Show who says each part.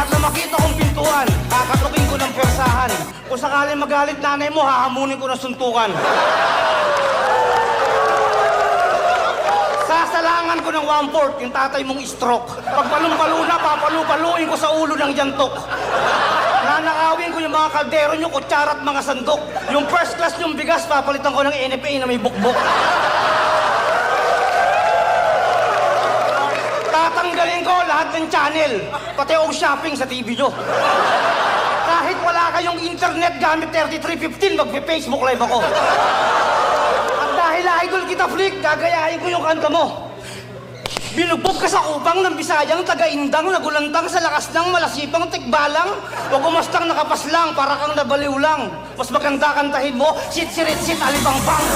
Speaker 1: Lahat na makita kong pintuan, kakatukin ko ng persahan. Kung sakaling magalit nanay mo, hahamunin ko ng suntukan. Sasalangan ko ng 1/4 yung tatay mong stroke. Pag palong-palo na, papalu-paluin ko sa ulo ng jantok. Nanakawin ko yung mga kaldero nyo, kutsara at mga sandok. Yung first class yung bigas, papalitan ko ng NFA na may bukbok. Tatanggalin ko lahat ng channel, pati yung shopping sa TV nyo. Kahit wala kayong internet gamit 3315, magpe-Facebook live ako. At dahil idol kita, Flick, gagayahin ko yung kanta mo. Binugbog ka sa upang ng Bisayang taga-indang, nagulantang sa lakas ng malasipang tikbalang. Huwag umastang nakapaslang, para kang nabaliw lang. Mas maganda kantahin mo, sit-sirit-sit alibang-bang.